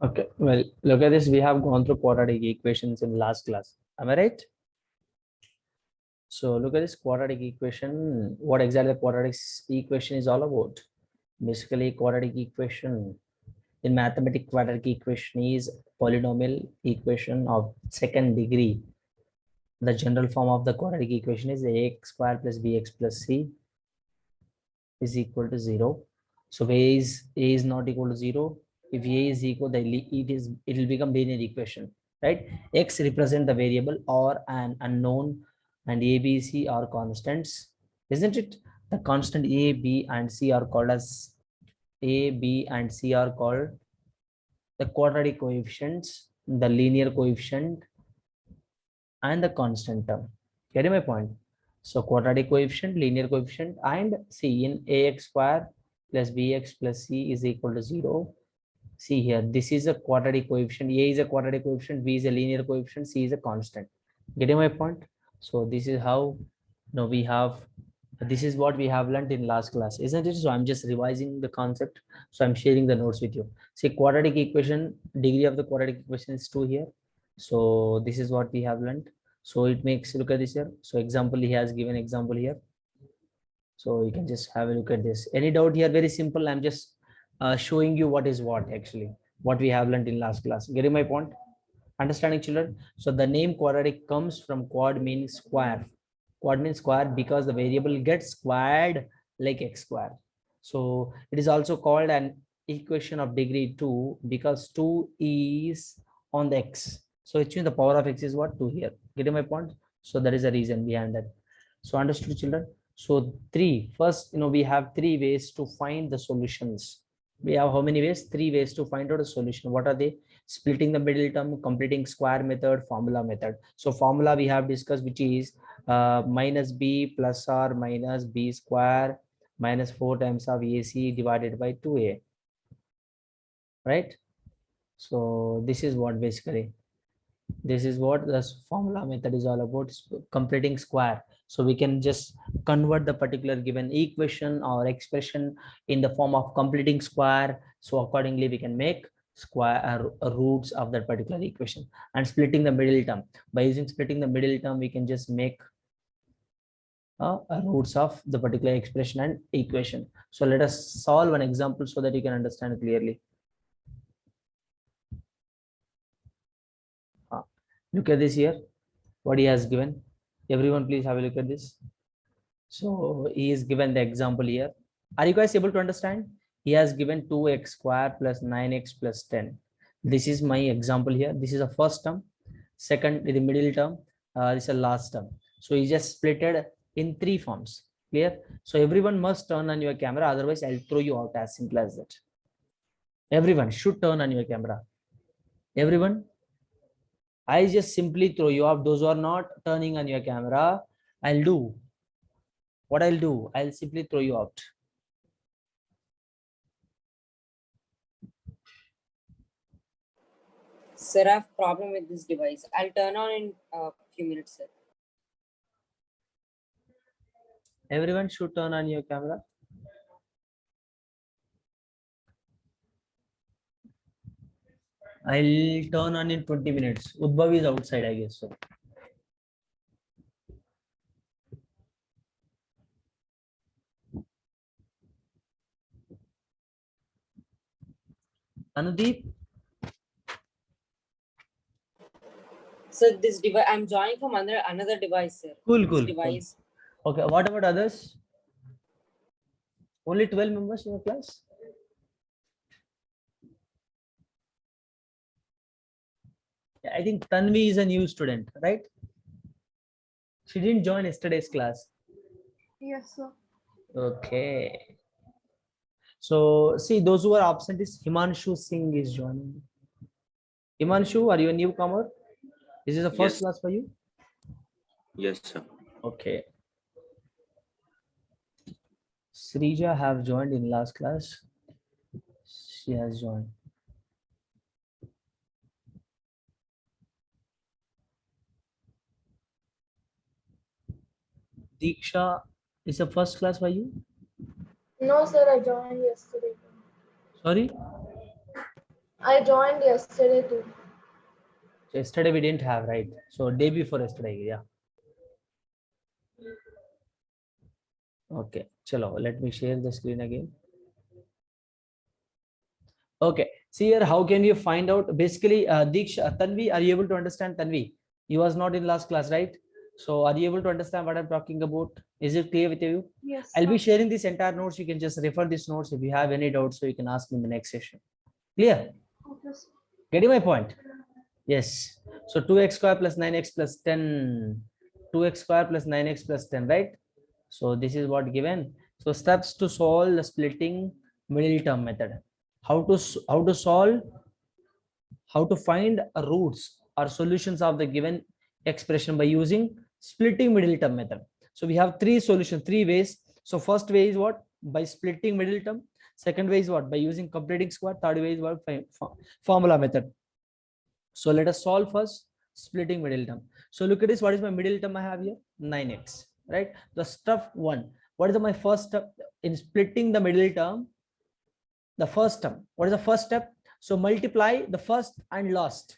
Okay, well, look at this. We have gone through quadratic equations in last class. Am I right? So look at this quadratic equation. What exactly the quadratic equation is all about? Basically, quadratic equation in mathematics, quadratic equation is polynomial equation of second degree. The general form of the quadratic equation is ax square plus bx plus c is equal to 0. So a is not equal to 0. If a is equal, then it will become linear equation, right? X represent the variable or an unknown, and a, b, c are constants, isn't it? The constant a, b, and c are called as a, b, and c are called the quadratic coefficients, the linear coefficient, and the constant term. Getting my point? So quadratic coefficient, linear coefficient, and c in ax square plus bx plus c is equal to 0. See here, this is a quadratic coefficient. A is a quadratic coefficient, b is a linear coefficient, c is a constant. Getting my point? So this is how now we have, this is what we have learned in last class, isn't it? So I'm just revising the concept. So I'm sharing the notes with you. See, quadratic equation, degree of the quadratic equation is 2 here. So this is what we have learned. So it makes, look at this here. So example, he has given example here. So you can just have a look at this. Any doubt here? Very simple. I'm just showing you what is what actually, what we have learned in last class. Getting my point? Understanding, children? So the name quadratic comes from quad means square. Quad means square because the variable gets squared like x square. So it is also called an equation of degree 2 because 2 is on the x. So it means the power of x is what? 2 here. Getting my point? So that is the reason behind that. So understood, children? So first, we have 3 ways to find the solutions. We have how many ways? 3 ways to find out a solution. What are they? Splitting the middle term, completing square method, formula method. So formula we have discussed, which is minus b plus or minus b square minus 4 times of AC divided by 2a, right? So this is what basically, this is what the formula method is all about, completing square. So we can just convert the particular given equation or expression in the form of completing square. So accordingly we can make square roots of that particular equation. And splitting the middle term, by using splitting the middle term, we can just make roots of the particular expression and equation. So let us solve an example so that you can understand clearly. Look at this here, what he has given. Everyone please have a look at this. So he is given the example here. Are you guys able to understand? He has given 2x square plus 9x plus 10. This is my example here. This is the first term. Second is the middle term. This is the last term. So he just split it in 3 forms. Clear? So everyone must turn on your camera. Otherwise, I'll throw you out, as simple as that. Everyone should turn on your camera. Everyone. I just simply throw you off. Those who are not turning on your camera, I'll do. What I'll do, I'll simply throw you out. Sir, I have problem with this device. I'll turn on in a few minutes, sir. Everyone should turn on your camera. I'll turn on in 20 minutes. Udbhav is outside, I guess so. Anudeep? So this device, I'm joining from another device, sir. Cool, This cool. device. Cool. Okay, what about others? Only 12 members in your class? Yeah, I think Tanvi is a new student, right? She didn't join yesterday's class. Yes, sir. Okay. So, see, those who are absent is Himanshu Singh is joining. Himanshu, are you a newcomer? This is the first Yes. class for you? Yes, sir. Okay. Srija have joined in last class. She has joined. Diksha is a first class for you? No, sir, I joined yesterday. Sorry? I joined yesterday too. So yesterday we didn't have, right? So day before yesterday, yeah. Okay, chalo, let me share the screen again. Okay, see here, how can you find out? Basically, Diksha, Tanvi, are you able to understand? Tanvi, you was not in last class, right? So are you able to understand what I'm talking about? Is it clear with you? Yes, I'll be sir. sharing this entire notes. You can just refer these notes if you have any doubts, so you can ask me in the next session. Clear? Okay, sir. Getting my point? Yes. So 2x square plus 9x plus 10. 2x square plus 9x plus 10, right? So this is what given. So steps to solve the splitting middle term method. How to solve, how to find roots or solutions of the given expression by using splitting middle term method. So we have three solutions, three ways. So first way is what? By splitting middle term. Second way is what? By using completing square. Third way is what? Formula method. So let us solve first splitting middle term. So look at this. What is my middle term I have here? 9x, right? The step one. What is my first step in splitting the middle term? The first term. What is the first step? So multiply the first and last.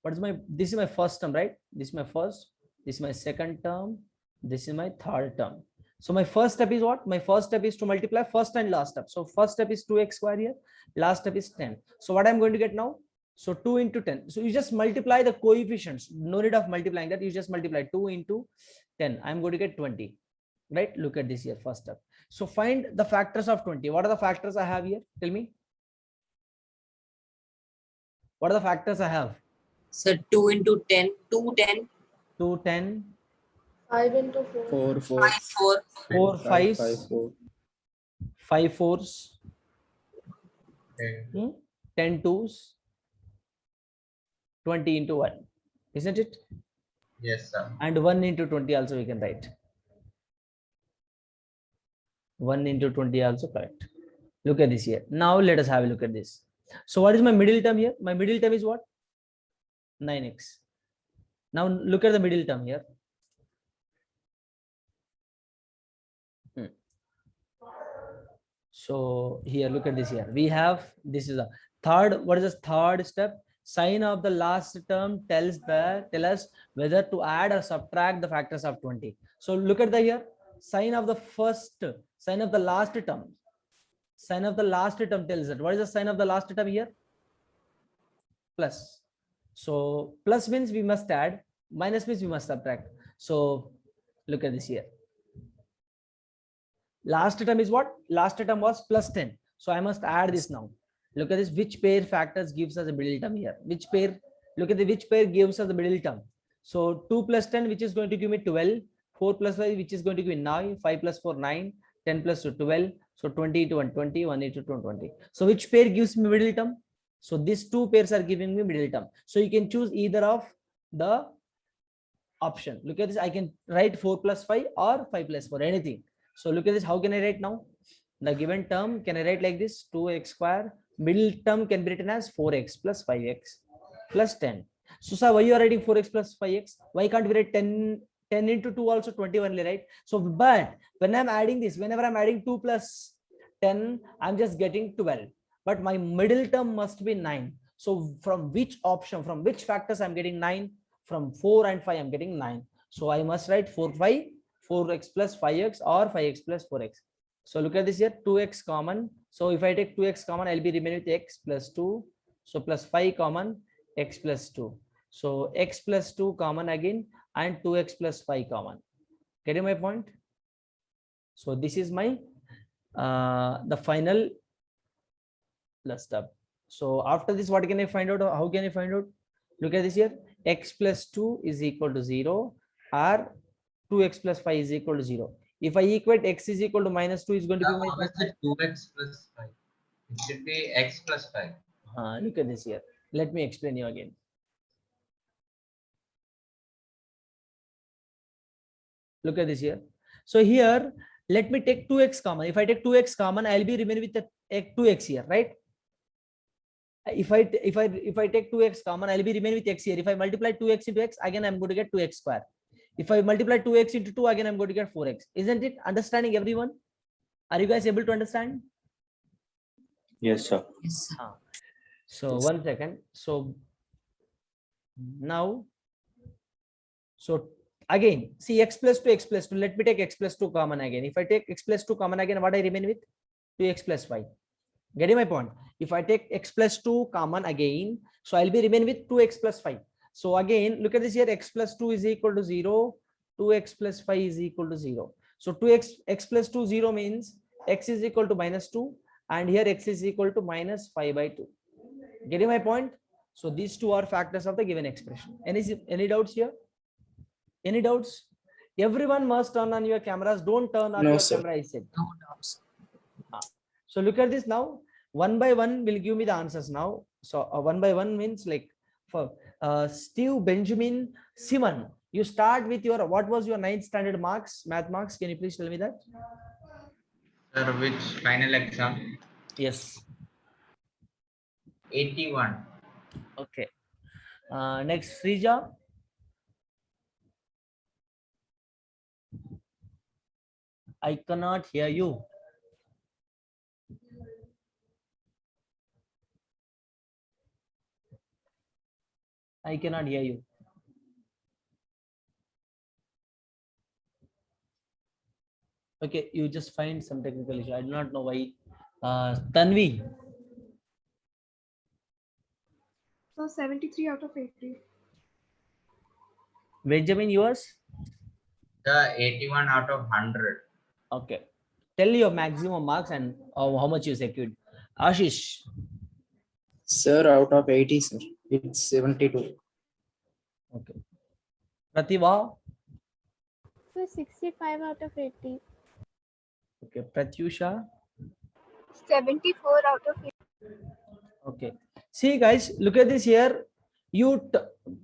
What is my, this is my first term, right? This is my first, this is my second term, this is my third term. So my first step is what? My first step is to multiply first and last step. So first step is 2x square here, last step is 10. So what I'm going to get now? So 2 into 10. So you just multiply the coefficients. No need of multiplying that. You just multiply 2 into 10. I'm going to get 20. Right? Look at this here, first step. So find the factors of 20. What are the factors I have here? Tell me. What are the factors I have? So 2 into 10, 2, 10, 2, 10, 5 into 4. 5, 4, 4 5s, 5 4s, 10 2s, 20 into 1, isn't it? Yes, sir. And 1 into 20 also we can write. 1 into 20 also correct. Look at this here. Now let us have a look at this. So what is my middle term here? My middle term is what? 9x. Now look at the middle term here. So here, look at this here. We have, this is a third, what is the third step? Sign of the last term tell us whether to add or subtract the factors of 20. So look at the here, sign of the first, sign of the last term. Sign of the last term tells it. What is the sign of the last term here? Plus. So plus means we must add, minus means we must subtract. So look at this here. Last term is what? Last term was plus 10. So I must add this now. Look at this. Which pair factors gives us a middle term here? Which pair? Look at the which pair gives us the middle term. So 2 plus 10, which is going to give me 12. 4 plus 5, which is going to give me 9. 5 plus 4, 9. 10 plus 2, 12. So 20 into 1, 20. 1 into 2, 20. So which pair gives me middle term? So these two pairs are giving me middle term. So you can choose either of the option. Look at this. I can write 4 plus 5 or 5 plus 4, anything. So look at this. How can I write now? The given term, can I write like this? 2x square. Middle term can be written as 4x plus 5x plus 10. So sir, why you are writing 4x plus 5x? Why can't we write 10 into 2 also 21, right? So but when I'm adding this, whenever I'm adding 2 plus 10, I'm just getting 12. But my middle term must be 9. So from which option, from which factors I'm getting 9? From 4 and 5 I'm getting 9. So I must write 4x plus 5x or 5x plus 4x. So look at this here, 2x common. So if I take 2x common, I'll be remaining with x plus 2. So plus 5 common, x plus 2. So x plus 2 common again and 2x plus 5 common. Getting my point? So this is my the final last step. So after this, what can I find out? How can I find out? Look at this here, x plus 2 is equal to 0 or 2x plus 5 is equal to 0. If I equate x is equal to minus 2, is going to be my. How is it 2x plus 5? It should be x plus 5. Look at this here. Let me explain you again. Look at this here. So here, let me take 2x common. If I take 2x common, I'll be remaining with the 2x here, right? If I take 2x common, I'll be remaining with x here. If I multiply 2x into x, again I'm going to get 2x square. If I multiply 2x into 2, again I'm going to get 4x. Isn't it? Understanding, everyone? Are you guys able to understand? Yes, sir. yes. So 1 second. So now, so again, see x plus 2, x plus 2. Let me take x plus 2 common again. If I take x plus 2 common again, what I remain with? 2x plus 5. Getting my point? If I take x plus 2 common again, so I'll be remain with 2x plus 5. So again, look at this here, x plus 2 is equal to 0, 2x plus 5 is equal to 0. So 2x plus 2 0 means x is equal to minus 2, and here x is equal to minus 5 by 2. Getting my point? So these two are factors of the given expression. Any doubts here? Any doubts? Everyone must turn on your cameras. Don't turn on No, your sir. camera, I said. No doubts. So look at this now. One by one will give me the answers now. So one by one means like for Steve Benjamin Simon. You start with your, what was your 9th standard marks, math marks? Can you please tell me that? Sir, which final exam? Yes. 81. Okay. Next, Srija. I cannot hear you. I cannot hear you. Okay, you just find some technical issue. I do not know why. Tanvi. So 73 out of 80. Benjamin, yours? The 81 out of 100. Okay. Tell your maximum marks and how much you secured. Ashish. Sir, out of 80, sir, it's 72. Okay. Pratibha. So 65 out of 80. Okay. Pratyusha. 74 out of 80. Okay. See guys, look at this here. You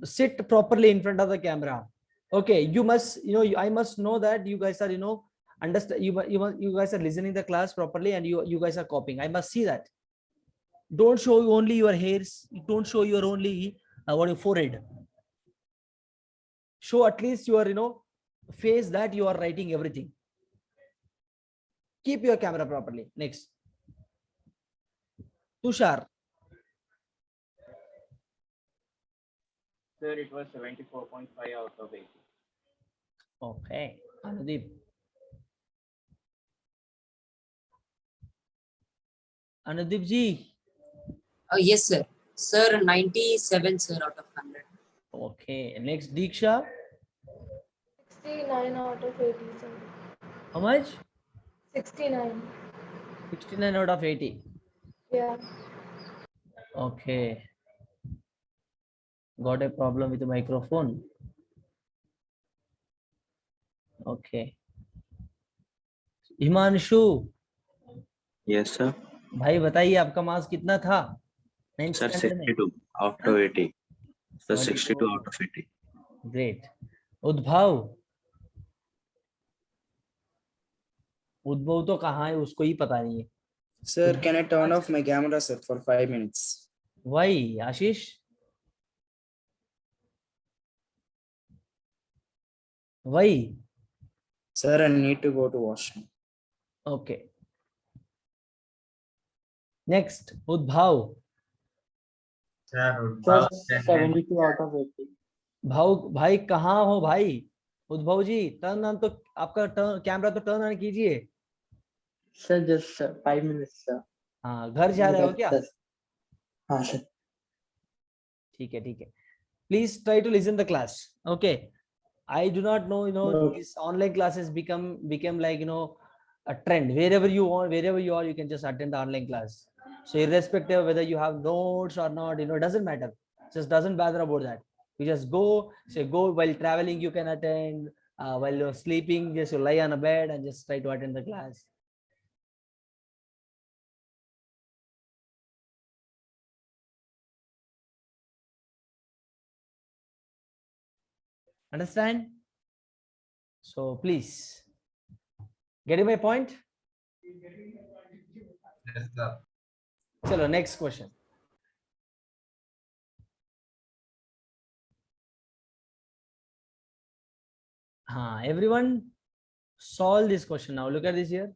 sit properly in front of the camera. Okay. You must, I must know that you guys are, understand. You guys are listening the class properly and you guys are copying. I must see that. Don't show only your hairs. Don't show your only your forehead. Show at least your, face that you are writing everything. Keep your camera properly. Next. Tushar. Sir, it was 74.5 out of 80. Okay. Anudeep. Anudeep ji. Oh, yes, sir. Sir, 97, sir, out of 100. Okay. Next, Diksha. 69 out of 80. Sir. How much? 69. 69 out of 80. Yeah. Okay. Got a problem with the microphone. Okay. Himanshu. Yes, sir. भाई बताइए आपका marks कितना था? Sir, 62 out of 80. Sir, 62 out of 80. Great. उद्भव. उद्भव तो कहाँ है उसको ही पता नहीं है. Sir, can I turn off my camera, sir, for 5 minutes? Why, Ashish? Why? Sir, I need to go to washroom. Okay. Next, Udbhav. Sir, Sir, about 72 out of 80. भाई कहाँ हो भाई? उद्भव जी टर्न ऑन तो आपका कैमरा तो turn on कीजिए. Sir, just 5 minutes, sir. हाँ, घर जा रहे हो क्या? हाँ sir. ठीक है ठीक है. Please try to listen the class. Okay. I do not know, Okay. these online classes become like, a trend. Wherever you want, wherever you are, you can just attend the online class. So irrespective of whether you have notes or not, it doesn't matter. Just doesn't bother about that. You just go while traveling, you can attend. While you're sleeping, just you lie on a bed and just try to attend the class. Understand? So please, getting my point? Yes, sir. Chalo, next question. Everyone solve this question now. Look at this here.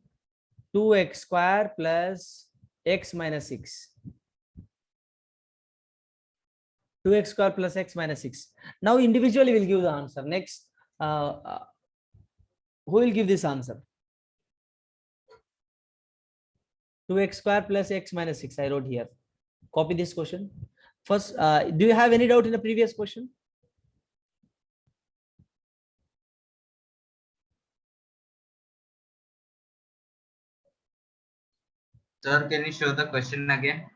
2x square plus x minus 6. 2x square plus x minus 6. Now individually we'll give the answer. Next, who will give this answer? 2x square plus x minus 6. I wrote here. Copy this question. First, do you have any doubt in the previous question? Sir, can you show the question again?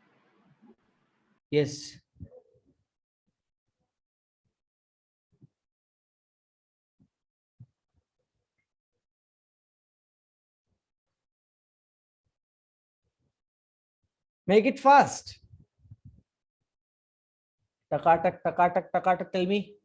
Yes. Make it fast. Takatak, takatak, takatak, tell me.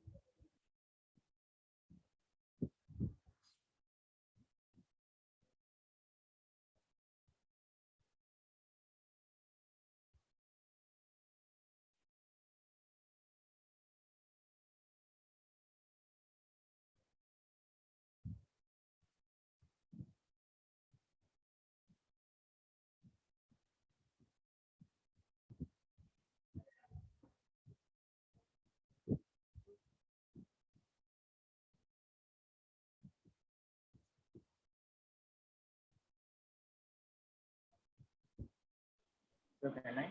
So can I?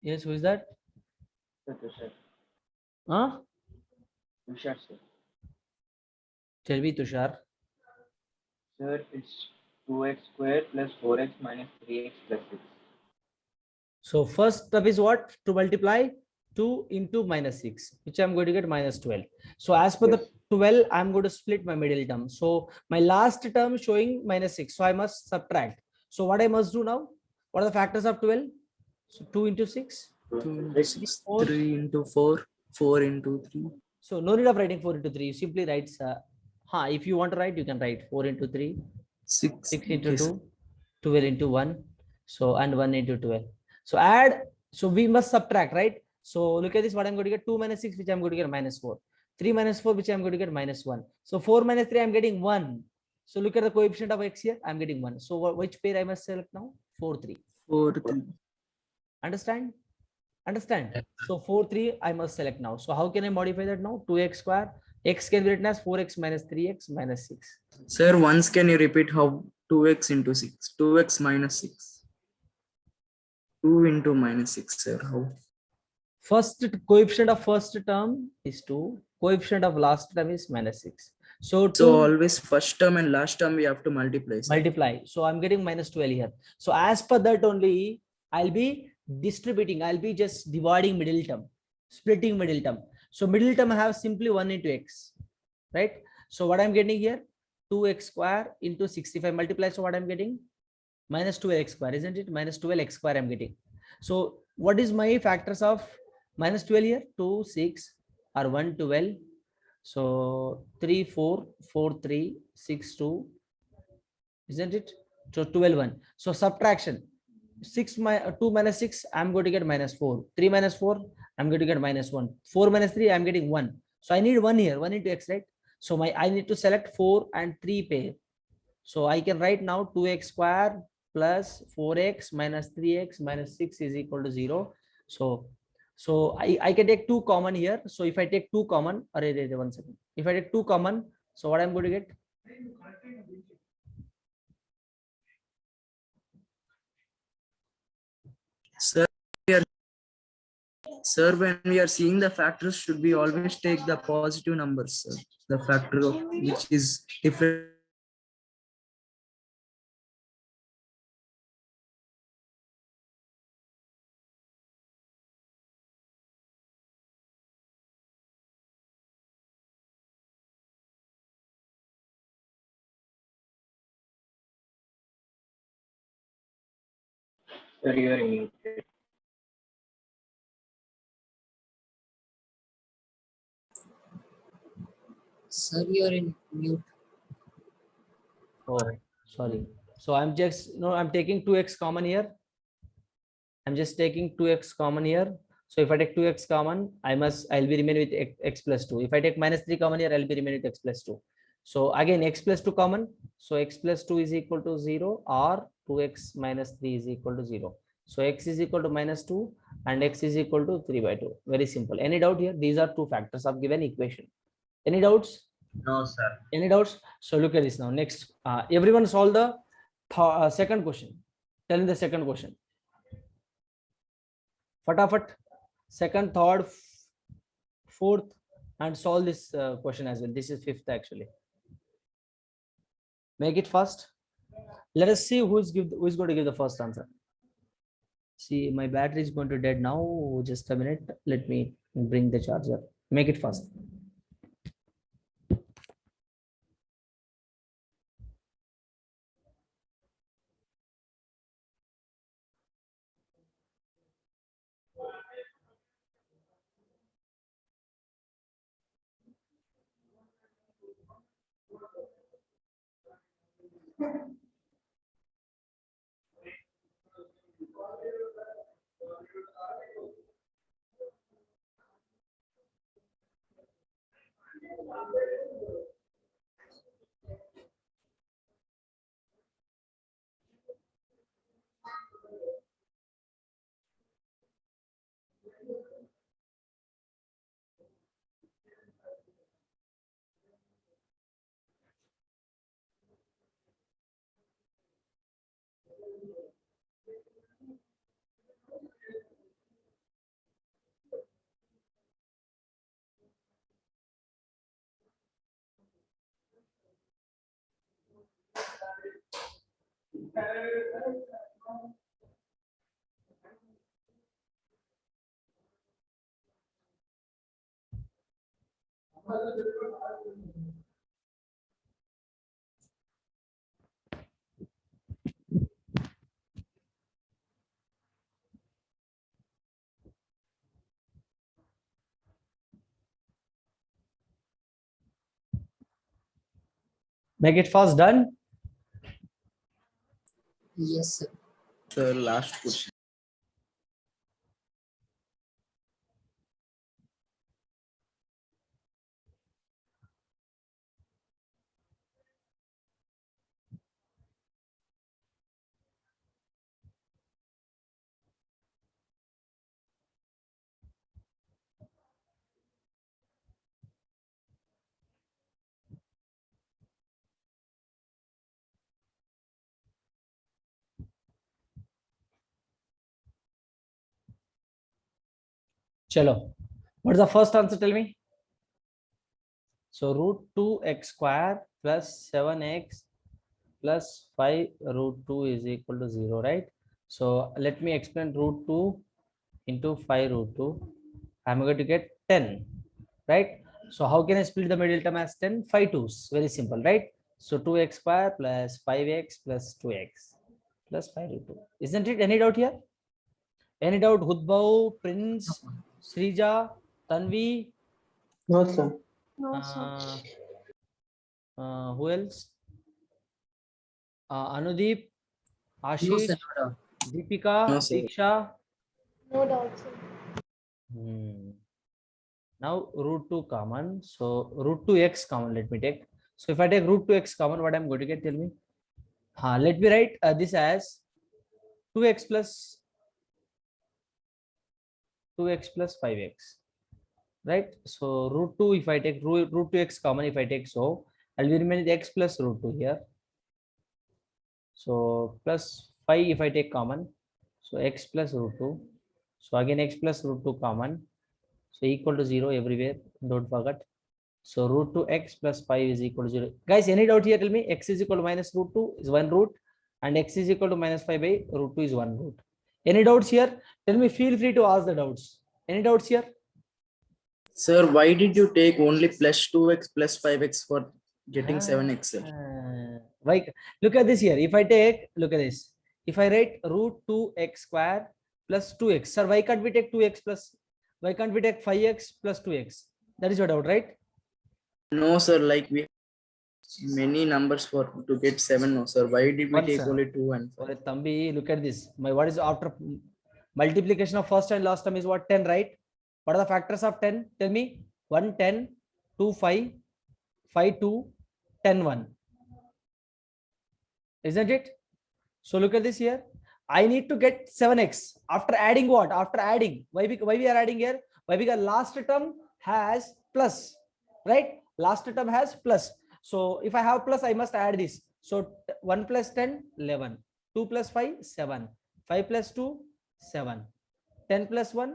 Yes, who is that? So Tushar. Huh? Tushar, sir. Tell me, Tushar. Sir, it's 2x square plus 4x minus 3x plus 6. So first step is what? To multiply 2 into minus 6, which I'm going to get minus 12. So as per Yes. the 12, I'm going to split my middle term. So my last term showing minus 6. So I must subtract. So what I must do now? What are the factors of 12? So 2 into 6. 2 into Six. 6, Four. 3 into 4, 4 into 3. So no need of writing 4 into 3. You simply write, if you want to write, you can write 4 into 3, 6, 6 into yes. 2, 12 into 1. So, and 1 into 12. So add, so we must subtract, right? So look at this, what I'm going to get 2 minus 6, which I'm going to get minus 4. 3 minus 4, which I'm going to get minus 1. So 4 minus 3, I'm getting 1. So look at the coefficient of x here, I'm getting 1. So which pair I must select now? 4, 3. 4, 3. Understand? Understand? So 4, 3, I must select now. So how can I modify that now? 2x square, x can be written as 4x minus 3x minus 6. Sir, once can you repeat how 2x into 6? 2x minus 6. 2 into minus 6, sir. How? First coefficient of first term is 2. Coefficient of last term is minus 6. So to So always first term and last term we have to multiply, sir. multiply. So I'm getting minus 12 here. So as per that only, I'll be distributing. I'll be just dividing middle term, splitting middle term. So middle term I have simply 1 into x, right? So what I'm getting here, 2x square into 65 multiply. So what I'm getting? Minus 12x square, isn't it? Minus 12x square I'm getting. So what is my factors of minus 12 here? 2, 6 or 1, 12. So 3, 4, 4, 3, 6, 2, isn't it? So 12, 1. So subtraction, 2 minus 6, I'm going to get minus 4. 3 minus 4, I'm going to get minus 1. 4 minus 3, I'm getting 1. So I need 1 here, 1 into x, right? So I need to select 4 and 3 pair. So I can write now 2x square plus 4x minus 3x minus 6 is equal to 0. So I can take 2 common here. So if I take 2 common, one second. If I take 2 common, so what I'm going to get? Sir, when we are seeing the factors, should we always take the positive numbers, sir? The factor of which is different. Sir, you are muted. Sir, you're in mute. Oh, sorry. So I'm just, I'm taking 2x common here. I'm just taking 2x common here. So if I take 2x common, I'll be remain with x plus 2. If I take minus 3 common here, I'll be remain with x plus 2. So again, x plus 2 common. So x plus 2 is equal to 0 or 2x minus 3 is equal to 0. So x is equal to minus 2 and x is equal to 3 by 2. Very simple. Any doubt here? These are two factors of given equation. Any doubts? No, sir. Any doubts? So look at this now. Next, everyone solve the second question. Tell me the second question. Fatafat. Second, third, fourth, and solve this question as well. This is fifth actually. Make it fast. Let us see who is going to give the first answer. See, my battery is going to dead now. Just a minute. Let me bring the charger. Make it fast. Make it fast. Done. Yes, sir. The last question. Chalo. What's the first answer? Tell me. So root 2x square plus 7x plus 5 root 2 is equal to 0, right? So let me explain root 2 into 5 root 2. I'm going to get 10, right? So how can I split the middle term as 10? 5 2's. Very simple, right? So 2x square plus 5x plus 2x plus 5 root 2. Isn't it? Any doubt here? Any doubt? Hudbau, Prince, Srija, Tanvi? No, sir. No, sir. Who else? Anudeep, No, Ashish, sir. No doubt. Deepika, No, sir. Diksha. No doubt, sir. Now root 2 common. So root 2x common. Let me take. So if I take root 2x common, what I'm going to get? Tell me. Let me write this as 2x plus 5x. Right. So root 2, if I take root 2x common, if I take, so I'll be remaining x plus root 2 here. So plus 5 if I take common. So x plus root 2. So again x plus root 2 common. So equal to 0 everywhere. Don't forget. So root 2x plus 5 is equal to 0. Guys, any doubt here? Tell me. X is equal to minus root 2 is 1 root. And x is equal to minus 5 by root 2 is 1 root. Any doubts here? Tell me. Feel free to ask the doubts. Any doubts here? Sir, why did you take only plus 2x plus 5x for getting 7x, sir? Why? Look at this here. If I take, look at this. If I write root 2x square plus 2x, sir, why can't we take 2x plus, why can't we take 5x plus 2x? That is your doubt, right? No, sir, like we have many numbers for to get 7. No, sir. Why did we What, take sir? only 2 and 5? Ore Tambi, look at this. What is after multiplication of first and last term is what? 10, right? What are the factors of 10? Tell me. 1, 10, 2, 5, 5, 2, 10, 1. Isn't it? So look at this here. I need to get 7x after adding what? After adding. Why we are adding here? Why? Because last term has plus, right? Last term has plus. So if I have plus, I must add this. So 1 plus 10, 11. 2 plus 5, 7. 5 plus 2, 7. 10 plus 1,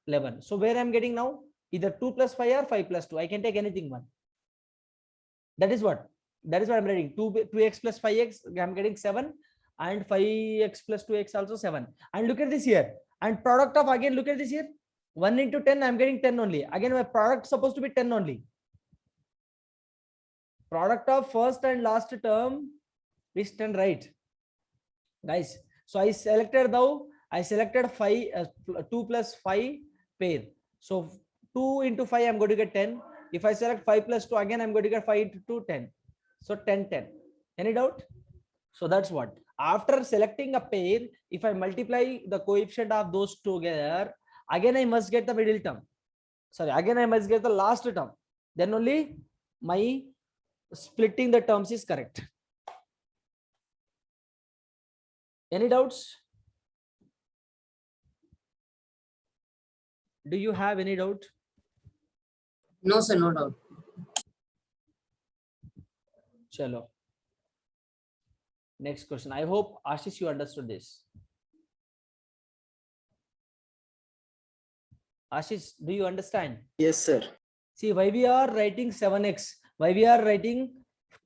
11. So where I'm getting now? Either 2 plus 5 or 5 plus 2. I can take anything one. That is what? That is what I'm writing. 2x plus 5x, I'm getting 7. And 5x plus 2x also 7. And look at this here. And product of, again, look at this here. 1 into 10, I'm getting 10 only. Again, my product supposed to be 10 only. Product of first and last term is 10, right? Guys, so I selected 5, 2 plus 5 pair. So 2 into 5, I'm going to get 10. If I select 5 plus 2, again, I'm going to get 5 into 2, 10. So 10, 10. Any doubt? So that's what. After selecting a pair, if I multiply the coefficient of those together, again, I must get the middle term. Sorry, again, I must get the last term. Then only my splitting the terms is correct. Any doubts? Do you have any doubt? No, sir, no doubt. Chalo. Next question. I hope Ashish, you understood this. Ashish, do you understand? Yes, sir. See, why we are writing 7x, why we are writing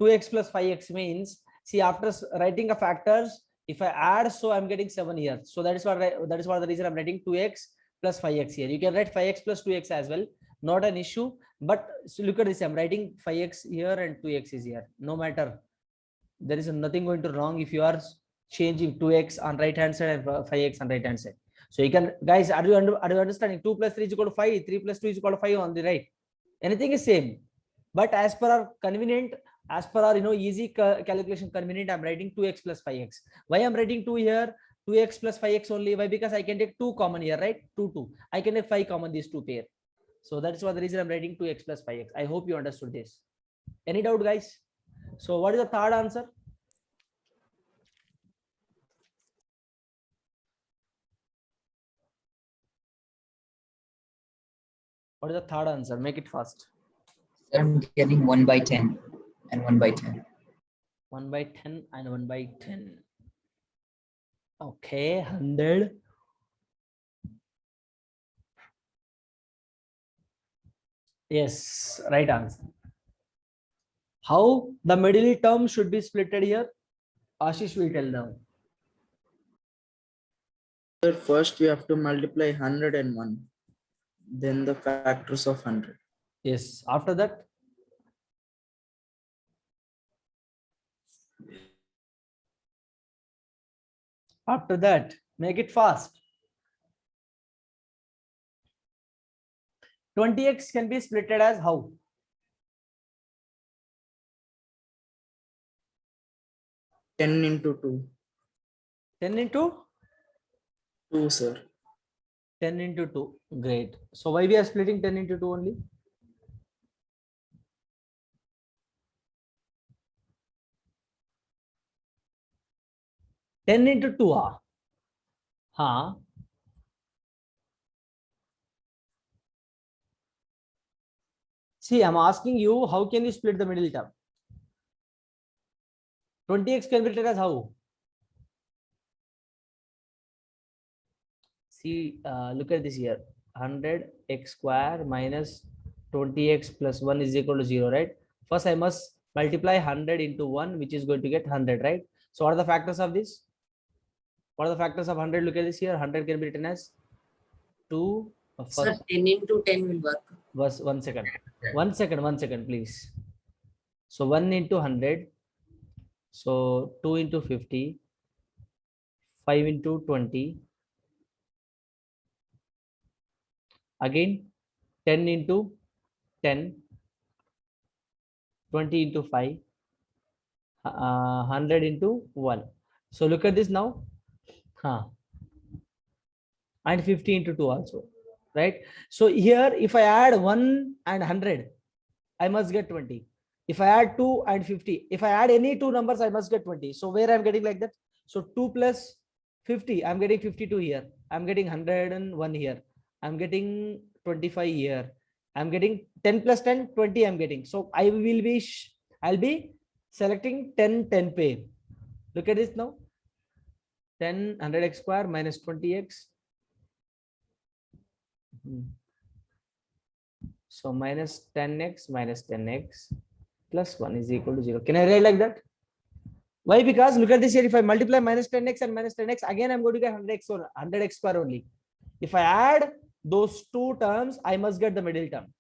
2x plus 5x means, see, after writing a factors, if I add, so I'm getting 7 here. So that is what the reason I'm writing 2x plus 5x here. You can write 5x plus 2x as well, not an issue. But so look at this, I'm writing 5x here and 2x is here. No matter, there is nothing going to wrong if you are changing 2x on right hand side and 5x on right hand side. So you can, guys, are you understanding? 2 plus 3 is equal to 5, 3 plus 2 is equal to 5 on the right. Anything is same, but as per our convenient, as per our easy calculation convenient, I'm writing 2x plus 5x. Why I'm writing 2 here? 2x plus 5x only. Why? Because I can take 2 common here, right? 2. I can take 5 common, these two pair. So that is what the reason I'm writing 2x plus 5x. I hope you understood this. Any doubt, guys? So what is the third answer? What is the third answer? Make it fast. Sir, I'm getting 1 by 10 and 1 by 10. 1 by 10 and 1 by 10. Okay, 100. Yes, right answer. How the middle term should be splitted here? Ashish will tell them. Sir, first you have to multiply 100 and 1. Then the factors of 100. Yes, after that. After that, make it fast. 20x can be splitted as how? Ten into 2. 10 into 2, sir. 10 into 2. Great. So why we are splitting 10 into 2 only? Ten into 2. Huh? See, I'm asking you, how can you split the middle term? 20x can be written as how? See, look at this here. 100x square minus 20x plus 1 is equal to 0, right? First, I must multiply 100 into 1, which is going to get 100, right? So what are the factors of this? What are the factors of 100? Look at this here. 100 can be written as 2. Sir, 10 into 10 will work. One second. 1 second, please. So 1 into 100. So 2 into 50. 5 into 20. Again 10 into 10. 20 into 5. 100 into 1. So look at this now. And 50 into 2 also, right? So here, if I add 1 and 100, I must get 20. If I add 2 and 50, if I add any two numbers, I must get 20. So where I'm getting like that? So 2 plus 50, I'm getting 52 here. I'm getting 101 here. I'm getting 25 here. I'm getting 10 plus 10, 20 I'm getting. So I will be, I'll be selecting 10, 10 pay. Look at this now. 10, 100x square minus 20x. So minus 10x minus 10x plus 1 is equal to 0. Can I write like that? Why? Because look at this here. If I multiply minus 10x and minus 10x, again I'm going to get 100x or 100x square only. If I add those two terms, I must get the middle term.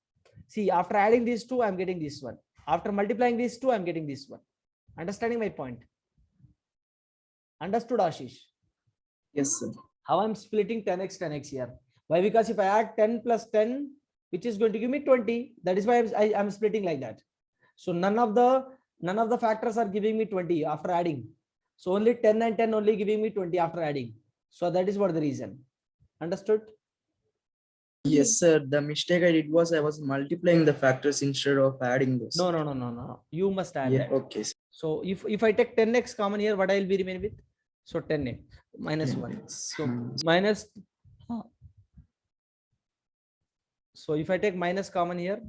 See, after adding these two, I'm getting this one. After multiplying these two, I'm getting this one. Understanding my point? Understood, Ashish? Yes, sir. How I'm splitting 10x, 10x here. Why? Because if I add 10 plus 10, which is going to give me 20, that is why I'm splitting like that. So none of the factors are giving me 20 after adding. So only 10 and 10 only giving me 20 after adding. So that is what the reason. Understood? Yes, sir. The mistake I did was I was multiplying the factors instead of adding those. No. You must add Yeah, that. okay. So if I take 10x common here, what I will be remain with? So 10x minus 1. So minus. So if I take minus common here,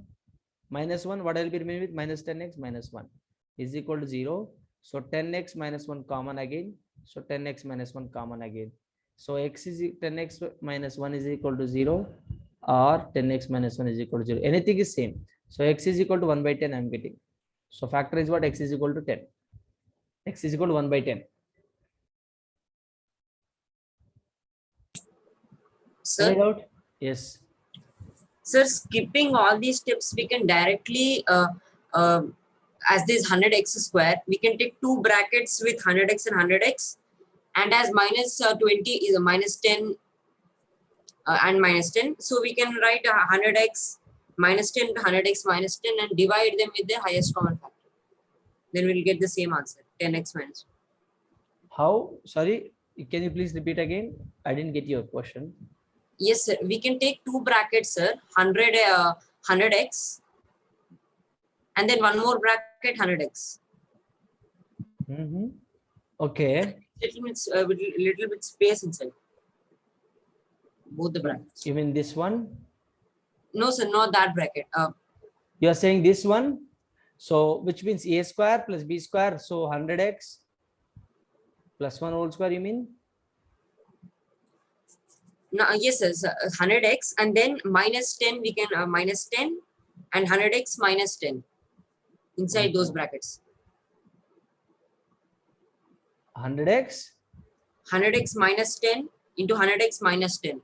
minus 1, what I will be remain with? Minus 10x minus 1 is equal to 0. So 10x minus 1 common again. So 10x minus 1 common again. So x is 10x minus 1 is equal to 0, or 10x minus 1 is equal to 0. Anything is same. So x is equal to 1 by 10 I'm getting. So factor is what? X is equal to 10. X is equal to 1 by 10. Sir, Any doubt? Yes. sir, skipping all these steps, we can directly, as this 100x square, we can take two brackets with 100x and 100x, and as minus 20 is a minus 10 and minus 10. So we can write 100x minus 10 to 100x minus 10 and divide them with the highest common factor. Then we'll get the same answer, 10x minus 1. How? Sorry, can you please repeat again? I didn't get your question. Yes, sir. We can take two brackets, sir. 100x, and then one more bracket 100x. Okay. Little bit space inside both the brackets. You mean this one? No, sir, not that bracket. You are saying this one. So which means a square plus b square. So 100x plus 1 whole square. You mean? No, yes, sir. 100x and then minus 10. We can minus 10 and 100x minus 10 inside those brackets. 100x minus 10 into 100x minus 10,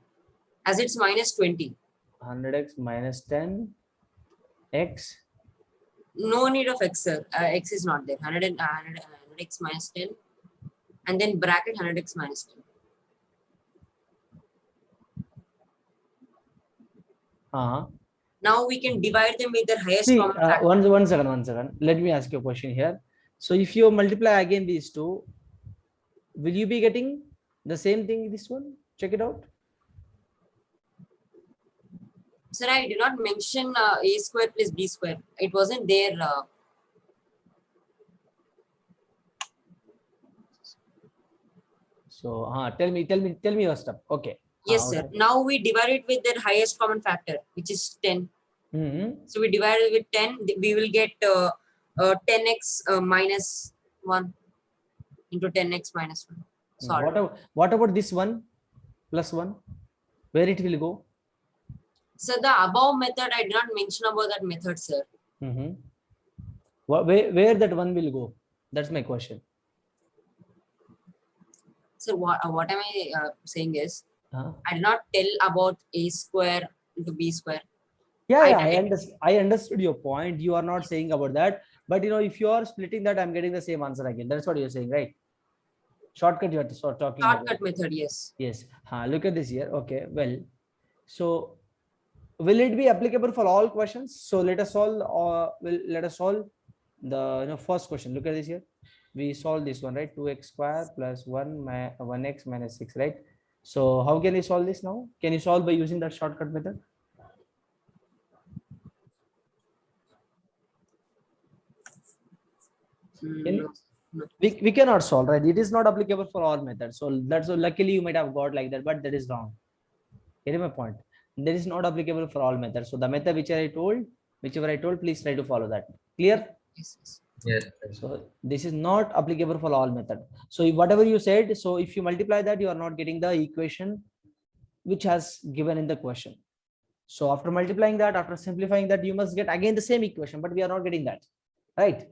as it's minus 20. 100x minus 10 x. No need of x, sir. X is not there. 100x minus 10 and then bracket 100x minus 10. Now we can divide them with their highest See, common factor. one second. Let me ask you a question here. So if you multiply again these two, will you be getting the same thing this one? Check it out. Sir, I did not mention a square plus b square. It wasn't there. So tell me your step. Okay. Yes, sir. Now we divide it with their highest common factor, which is 10. So we divide it with 10. We will get 10x minus 1 into 10x minus 1. Sorry. What about this one plus 1? Where it will go? So the above method, I did not mention about that method, sir. Where that one will go? That's my question. So what am I saying is, I did not tell about a square into b square. I understood your point. You are not saying about that, but if you are splitting that, I'm getting the same answer again. That's what you're saying, right? Shortcut you are talking about. Shortcut method, yes. Yes. Look at this here. Okay. Well, so will it be applicable for all questions? So let us solve. Let us solve the first question. Look at this here. We solve this one, right? 2x square plus 1x minus 6, right? So how can you solve this now? Can you solve by using that shortcut method? We cannot solve, right? It is not applicable for all methods. So that's so luckily you might have got like that, but that is wrong. Get my point? That is not applicable for all methods. So the method whichever I told, please try to follow that. Clear? Yes, yes. Yes. So this is not applicable for all method. So whatever you said, so if you multiply that, you are not getting the equation which has given in the question. So after multiplying that, after simplifying that, you must get again the same equation, but we are not getting that, right?